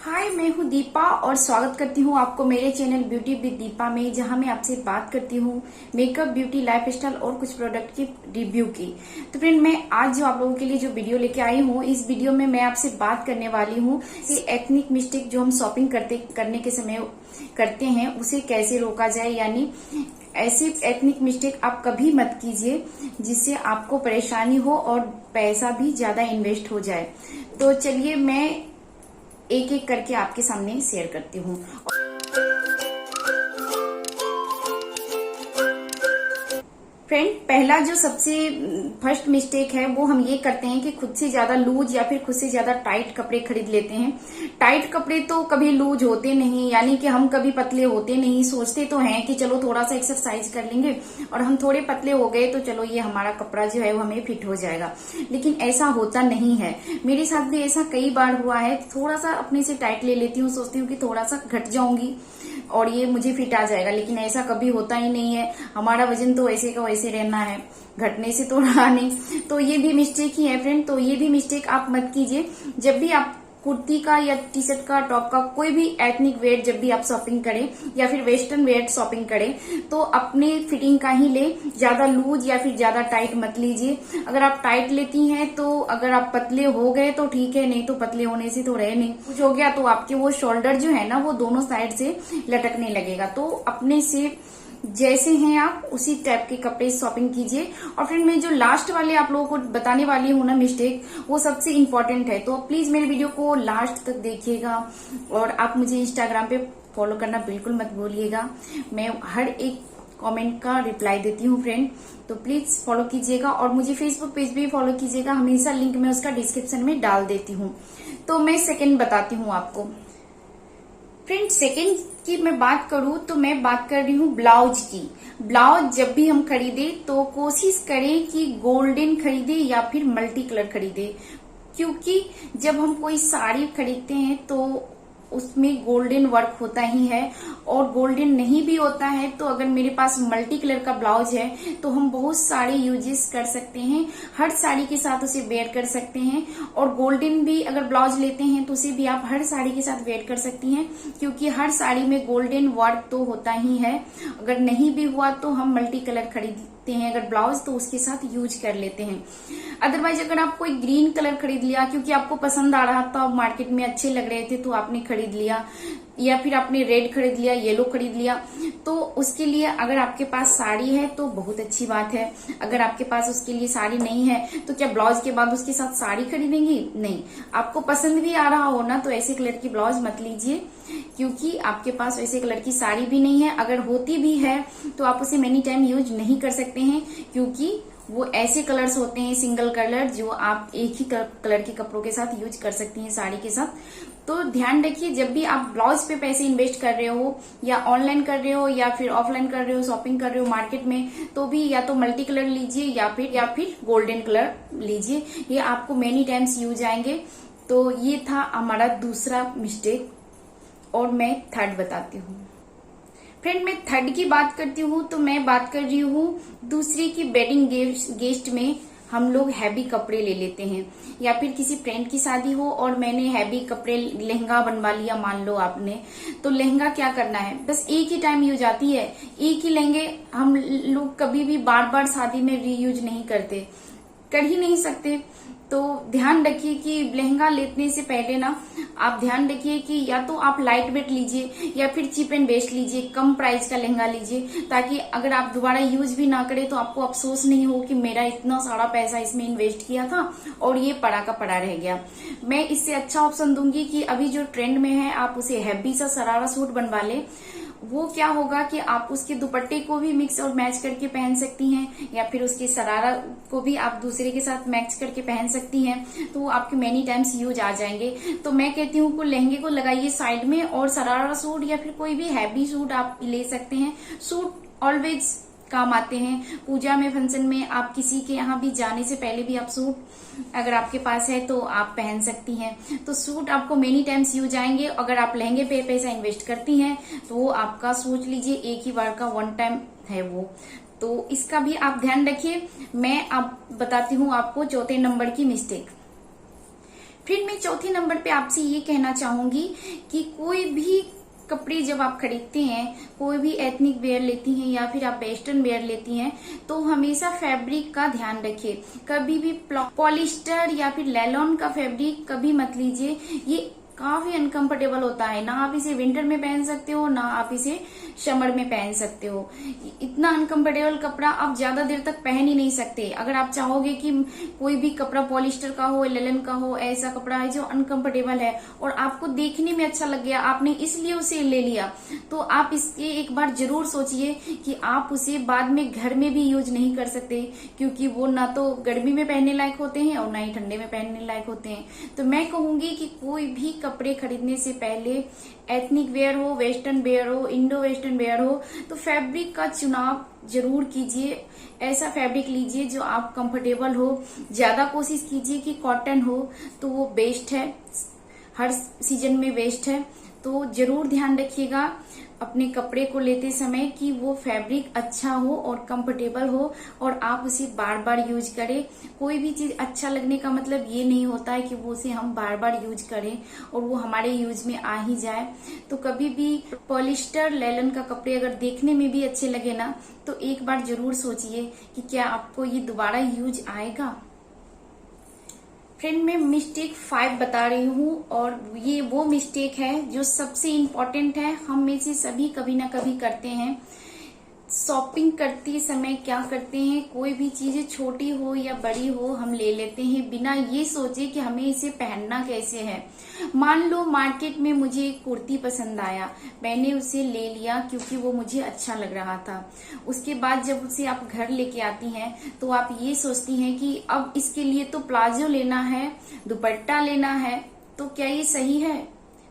हाय, मैं हूँ दीपा और स्वागत करती हूँ आपको मेरे चैनल ब्यूटी विद दीपा में, जहाँ मैं आपसे बात करती हूँ मेकअप, ब्यूटी, लाइफस्टाइल और कुछ प्रोडक्ट की रिव्यू की। तो फ्रेंड, मैं आज जो आप लोगों के लिए जो वीडियो लेके आई हूँ, इस वीडियो में मैं आपसे बात करने वाली हूँ कि एथनिक मिस्टेक जो हम शॉपिंग करने के समय करते हैं उसे कैसे रोका जाए। यानी ऐसी एथनिक मिस्टेक आप कभी मत कीजिए जिससे आपको परेशानी हो और पैसा भी ज्यादा इन्वेस्ट हो जाए। तो चलिए मैं एक एक करके आपके सामने शेयर करती हूँ। फ्रेंड, पहला जो सबसे फर्स्ट मिस्टेक है वो हम ये करते हैं कि खुद से ज्यादा लूज या फिर खुद से ज्यादा टाइट कपड़े खरीद लेते हैं। टाइट कपड़े तो कभी लूज होते नहीं, यानी कि हम कभी पतले होते नहीं। सोचते तो हैं कि चलो थोड़ा सा एक्सरसाइज कर लेंगे और हम थोड़े पतले हो गए तो चलो ये हमारा कपड़ा जो है वो हमें फिट हो जाएगा, लेकिन ऐसा होता नहीं है। मेरे साथ भी ऐसा कई बार हुआ है। थोड़ा सा अपने से टाइट ले लेती हूँ, सोचती हूँ कि थोड़ा सा घट जाऊंगी और ये मुझे फिट आ जाएगा, लेकिन ऐसा कभी होता ही नहीं है। हमारा वजन तो वैसे का वैसे रहना है, घटने से तो रहा नहीं। तो ये भी मिस्टेक ही है फ्रेंड। तो ये भी मिस्टेक आप मत कीजिए। जब भी आप कुर्ती का या टी शर्ट का, टॉप का, कोई भी एथनिक वेयर जब भी आप शॉपिंग करें या फिर वेस्टर्न वेयर शॉपिंग करें तो अपने फिटिंग का ही ले, ज्यादा लूज या फिर ज्यादा टाइट मत लीजिए। अगर आप टाइट लेती हैं तो अगर आप पतले हो गए तो ठीक है, नहीं तो पतले होने से तो रहे नहीं। कुछ हो गया तो आपके वो शोल्डर जो है ना वो दोनों साइड से लटकने लगेगा। तो अपने से जैसे हैं आप उसी टाइप के कपड़े शॉपिंग कीजिए। और फिर मैं जो लास्ट वाले आप लोगों को बताने वाली हूँ ना मिस्टेक, वो सबसे इम्पोर्टेंट है। तो प्लीज मेरे वीडियो को लास्ट तक देखिएगा और आप मुझे इंस्टाग्राम पे फॉलो करना बिल्कुल मत भूलिएगा। मैं हर एक कमेंट का रिप्लाई देती हूँ फ्रेंड, तो प्लीज फॉलो कीजिएगा। और मुझे फेसबुक पेज भी फॉलो कीजिएगा, हमेशा लिंक मैं उसका डिस्क्रिप्शन में डाल देती हूँ। तो मैं सेकेंड बताती हूँ आपको। फ्रेंड, सेकेंड की मैं बात करूं तो मैं बात कर रही हूँ ब्लाउज की। ब्लाउज जब भी हम खरीदे तो कोशिश करें कि गोल्डन खरीदे या फिर मल्टी कलर खरीदे, क्योंकि जब हम कोई साड़ी खरीदते हैं तो उसमें गोल्डन वर्क होता ही है। और गोल्डन नहीं भी होता है तो अगर मेरे पास मल्टी कलर का ब्लाउज है तो हम बहुत सारे यूजेस कर सकते हैं, हर साड़ी के साथ उसे वेयर कर सकते हैं। और गोल्डन भी अगर ब्लाउज लेते हैं तो उसे भी आप हर साड़ी के साथ वेयर कर सकती हैं, क्योंकि हर साड़ी में गोल्डन वर्क तो होता ही है। अगर नहीं भी हुआ तो हम मल्टी कलर खरीदते हैं अगर ब्लाउज, तो उसके साथ यूज कर लेते हैं। अदरवाइज अगर आप कोई ग्रीन कलर खरीद लिया क्योंकि आपको पसंद आ रहा था, मार्केट में अच्छे लग रहे थे तो आपने खरीद लिया, या फिर आपने रेड खरीद लिया, येलो खरीद लिया, तो उसके लिए अगर आपके पास साड़ी है तो बहुत अच्छी बात है। अगर आपके पास उसके लिए साड़ी नहीं है तो क्या ब्लाउज के बाद उसके साथ साड़ी खरीदेंगी? नहीं। आपको पसंद भी आ रहा हो ना तो ऐसे कलर की ब्लाउज मत लीजिए, क्योंकि आपके पास ऐसे कलर की साड़ी भी नहीं है। अगर होती भी है तो आप उसे मेनी टाइम यूज नहीं कर सकते हैं, क्योंकि वो ऐसे कलर्स होते हैं सिंगल कलर जो आप एक ही कलर के कपड़ों के साथ यूज कर सकती हैं साड़ी के साथ। तो ध्यान रखिए, जब भी आप ब्लाउज पे पैसे इन्वेस्ट कर रहे हो या ऑनलाइन कर रहे हो या फिर ऑफलाइन कर रहे हो, शॉपिंग कर रहे हो मार्केट में, तो भी या तो मल्टी कलर लीजिए या फिर गोल्डन कलर लीजिए। ये आपको मेनी टाइम्स यूज आएंगे। तो ये था हमारा दूसरा मिस्टेक। और मैं थर्ड बताती हूँ। फ्रेंड, मैं थर्ड की बात करती हूँ तो मैं बात कर रही हूँ दूसरे की वेडिंग गेस्ट में हम लोग हैवी कपड़े ले लेते हैं। या फिर किसी फ्रेंड की शादी हो और मैंने हैवी कपड़े, लहंगा बनवा लिया मान लो आपने, तो लहंगा क्या करना है, बस एक ही टाइम यूज आती है। एक ही लहंगे हम लोग कभी भी बार बार शादी में रीयूज नहीं करते, कर ही नहीं सकते। तो ध्यान रखिए कि लहंगा लेने से पहले ना आप ध्यान रखिए कि या तो आप लाइट वेट लीजिए या फिर चीप एंड बेस्ट लीजिए, कम प्राइस का लहंगा लीजिए, ताकि अगर आप दोबारा यूज भी ना करें तो आपको अफसोस नहीं हो कि मेरा इतना सारा पैसा इसमें इन्वेस्ट किया था और ये पड़ा का पड़ा रह गया। मैं इससे अच्छा ऑप्शन दूंगी कि अभी जो ट्रेंड में है आप उसे हैवी सा शरारा सूट बनवा ले। वो क्या होगा कि आप उसके दुपट्टे को भी मिक्स और मैच करके पहन सकती हैं, या फिर उसके शरारा को भी आप दूसरे के साथ मैच करके पहन सकती हैं, तो वो आपके मेनी टाइम्स यूज आ जाएंगे। तो मैं कहती हूँ कि लहंगे को लगाइए साइड में और शरारा सूट या फिर कोई भी हैवी सूट आप ले सकते हैं। सूट ऑलवेज काम आते हैं, पूजा में, फंक्शन में, आप किसी के यहाँ भी जाने से पहले भी आप सूट अगर आपके पास है तो आप पहन सकती हैं। तो सूट आपको मेनी टाइम्स यूज आएंगे। अगर आप लहंगे पे पैसा इन्वेस्ट करती हैं तो वो आपका सोच लीजिए एक ही बार का वन टाइम है वो, तो इसका भी आप ध्यान रखिए। मैं अब बताती हूँ आपको चौथे नंबर की मिस्टेक। फिर मैं चौथे नंबर पे आपसे ये कहना चाहूंगी कि कोई भी कपड़े जब आप खरीदते हैं, कोई भी एथनिक वेयर लेती हैं या फिर आप वेस्टर्न वेयर लेती हैं, तो हमेशा फैब्रिक का ध्यान रखिए। कभी भी पॉलिस्टर या फिर लेलॉन का फैब्रिक कभी मत लीजिए, ये काफी अनकंफर्टेबल होता है। ना आप इसे विंटर में पहन सकते हो, ना आप इसे समर में पहन सकते हो। इतना अनकंफर्टेबल कपड़ा आप ज्यादा देर तक पहन ही नहीं सकते। अगर आप चाहोगे कि कोई भी कपड़ा पॉलिस्टर का हो, लेलन का हो, ऐसा कपड़ा है जो अनकंफर्टेबल है और आपको देखने में अच्छा लग गया, आपने इसलिए उसे ले लिया, तो आप इसके एक बार जरूर सोचिए कि आप उसे बाद में घर में भी यूज नहीं कर सकते, क्योंकि वो ना तो गर्मी में पहनने लायक होते हैं और ना ही ठंडे में पहनने लायक होते हैं। तो मैं कहूंगी कि कोई भी कपड़े खरीदने से पहले, एथनिक वेयर हो, वेस्टर्न वेयर हो, इंडो वेस्टर्न वेयर हो, तो फैब्रिक का चुनाव जरूर कीजिए। ऐसा फैब्रिक लीजिए जो आप कंफर्टेबल हो। ज्यादा कोशिश कीजिए कि कॉटन हो, तो वो बेस्ट है, हर सीजन में बेस्ट है। तो जरूर ध्यान रखिएगा अपने कपड़े को लेते समय कि वो फैब्रिक अच्छा हो और कंफर्टेबल हो और आप उसे बार बार यूज करें। कोई भी चीज अच्छा लगने का मतलब ये नहीं होता है कि वो उसे हम बार बार यूज करें और वो हमारे यूज में आ ही जाए। तो कभी भी पॉलिस्टर, लेलन का कपड़े अगर देखने में भी अच्छे लगे ना, तो एक बार जरूर सोचिए कि क्या आपको ये दोबारा यूज आएगा। फ्रेंड, मैं मिस्टेक 5 बता रही हूँ और ये वो मिस्टेक है जो सबसे इम्पोर्टेंट है, हम में से सभी कभी ना कभी करते हैं। शॉपिंग करते समय क्या करते हैं, कोई भी चीजें छोटी हो या बड़ी हो हम ले लेते हैं बिना ये सोचे कि हमें इसे पहनना कैसे है। मान लो मार्केट में मुझे एक कुर्ती पसंद आया, मैंने उसे ले लिया क्योंकि वो मुझे अच्छा लग रहा था। उसके बाद जब उसे आप घर लेके आती हैं तो आप ये सोचती हैं कि अब इसके लिए तो प्लाजो लेना है, दुपट्टा लेना है, तो क्या ये सही है?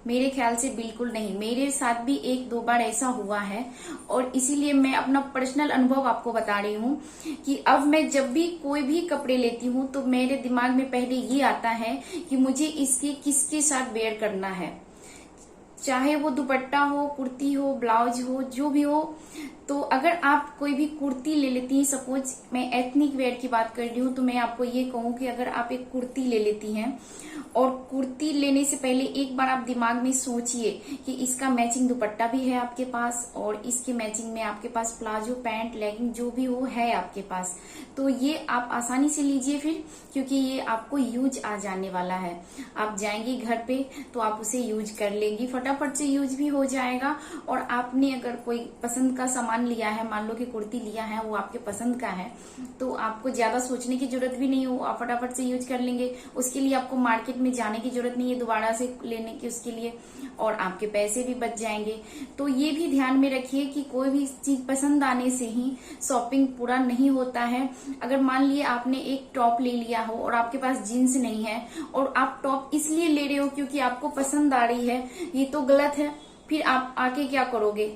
मेरे ख्याल से बिल्कुल नहीं। मेरे साथ भी 1-2 बार ऐसा हुआ है और इसीलिए मैं अपना पर्सनल अनुभव आपको बता रही हूँ कि अब मैं जब भी कोई भी कपड़े लेती हूँ तो मेरे दिमाग में पहले ये आता है कि मुझे इसके किसके साथ वेयर करना है, चाहे वो दुपट्टा हो, कुर्ती हो, ब्लाउज हो, जो भी हो। तो अगर आप कोई भी कुर्ती ले लेती हैं, सपोज मैं एथनिक वेयर की बात कर रही हूँ, तो मैं आपको ये कहूँ कि अगर आप एक कुर्ती ले लेती हैं और कुर्ती लेने से पहले एक बार आप दिमाग में सोचिए कि इसका मैचिंग दुपट्टा भी है आपके पास और इसके मैचिंग में आपके पास प्लाजो, पैंट, लेगिंग जो भी हो है आपके पास, तो ये आप आसानी से लीजिए फिर, क्योंकि ये आपको यूज आ जाने वाला है। आप जाएंगी घर पे तो आप उसे यूज कर लेंगी, फटाफट से यूज भी हो जाएगा। और आपने अगर कोई पसंद का सामान लिया है, मान लो कि कुर्ती लिया है, वो आपके पसंद का है, तो आपको ज्यादा सोचने की जरूरत भी नहीं हो, आप फटाफट से यूज कर लेंगे। उसके लिए आपको मार्केट में जाने की जरूरत नहीं है दोबारा से लेने की उसके लिए, और आपके पैसे भी बच जाएंगे। तो ये भी ध्यान में रखिए कि कोई भी चीज पसंद आने से ही शॉपिंग पूरा नहीं होता है। अगर मान लिए आपने एक टॉप ले लिया हो और आपके पास जीन्स नहीं है और आप टॉप इसलिए ले रहे हो क्योंकि आपको पसंद आ रही है, ये तो गलत है। फिर आप आके क्या करोगे,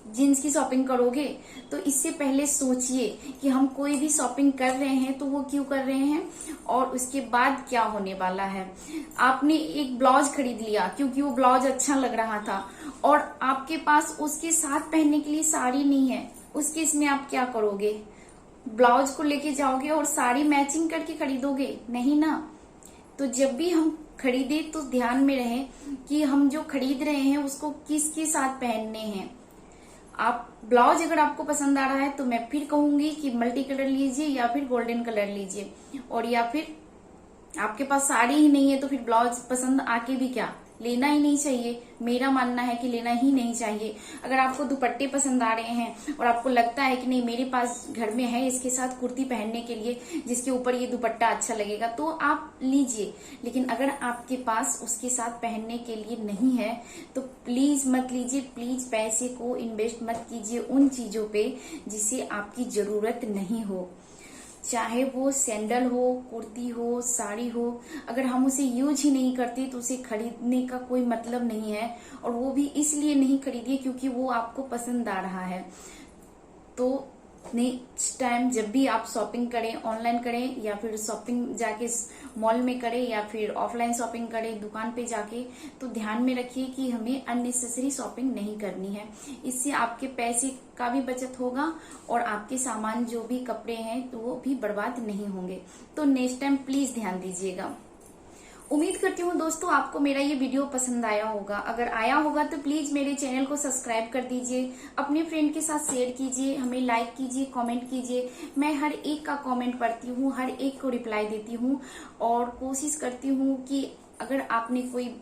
जीन्स की शॉपिंग करोगे? तो इससे पहले सोचिए कि हम कोई भी शॉपिंग कर रहे हैं तो वो क्यों कर रहे हैं और उसके बाद क्या होने वाला है। आपने एक ब्लाउज खरीद लिया क्योंकि वो ब्लाउज अच्छा लग रहा था और आपके पास उसके साथ पहनने के लिए साड़ी नहीं है, उस केस में आप क्या करोगे? ब्लाउज को लेके जाओगे और साड़ी मैचिंग करके खरीदोगे? नहीं ना। तो जब भी हम खरीदे तो ध्यान में रहे कि हम जो खरीद रहे हैं उसको किसके साथ पहनने हैं। आप ब्लाउज अगर आपको पसंद आ रहा है तो मैं फिर कहूंगी कि मल्टी कलर लीजिए या फिर गोल्डन कलर लीजिए, और या फिर आपके पास साड़ी ही नहीं है तो फिर ब्लाउज पसंद आके भी क्या, लेना ही नहीं चाहिए। मेरा मानना है कि लेना ही नहीं चाहिए। अगर आपको दुपट्टे पसंद आ रहे हैं और आपको लगता है कि नहीं मेरे पास घर में है इसके साथ कुर्ती पहनने के लिए जिसके ऊपर ये दुपट्टा अच्छा लगेगा, तो आप लीजिए। लेकिन अगर आपके पास उसके साथ पहनने के लिए नहीं है तो प्लीज मत लीजिए। प्लीज पैसे को इन्वेस्ट मत कीजिए उन चीजों पे जिसे आपकी जरूरत नहीं हो, चाहे वो सैंडल हो, कुर्ती हो, साड़ी हो। अगर हम उसे यूज ही नहीं करते तो उसे खरीदने का कोई मतलब नहीं है, और वो भी इसलिए नहीं खरीदिए क्योंकि वो आपको पसंद आ रहा है। तो नेक्स्ट टाइम जब भी आप शॉपिंग करें, ऑनलाइन करें या फिर शॉपिंग जाके मॉल में करें या फिर ऑफलाइन शॉपिंग करें दुकान पे जाके, तो ध्यान में रखिए कि हमें अननेसेसरी शॉपिंग नहीं करनी है। इससे आपके पैसे का भी बचत होगा और आपके सामान जो भी कपड़े हैं तो वो भी बर्बाद नहीं होंगे। तो नेक्स्ट टाइम प्लीज ध्यान दीजिएगा। उम्मीद करती हूँ दोस्तों आपको मेरा ये वीडियो पसंद आया होगा। अगर आया होगा तो प्लीज मेरे चैनल को सब्सक्राइब कर दीजिए, अपने फ्रेंड के साथ शेयर कीजिए, हमें लाइक कीजिए, कमेंट कीजिए। मैं हर एक का कमेंट पढ़ती हूँ, हर एक को रिप्लाई देती हूँ और कोशिश करती हूँ कि अगर आपने कोई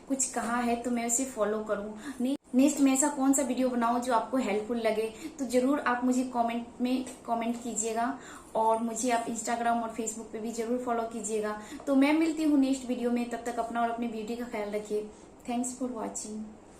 कुछ कहा है तो मैं उसे फॉलो करूँ। नेक्स्ट में ऐसा कौन सा वीडियो बनाऊं जो आपको हेल्पफुल लगे, तो जरूर आप मुझे कमेंट में कमेंट कीजिएगा और मुझे आप इंस्टाग्राम और फेसबुक पे भी जरूर फॉलो कीजिएगा। तो मैं मिलती हूँ नेक्स्ट वीडियो में, तब तक अपना और अपनी ब्यूटी का ख्याल रखिए। Thanks for watching.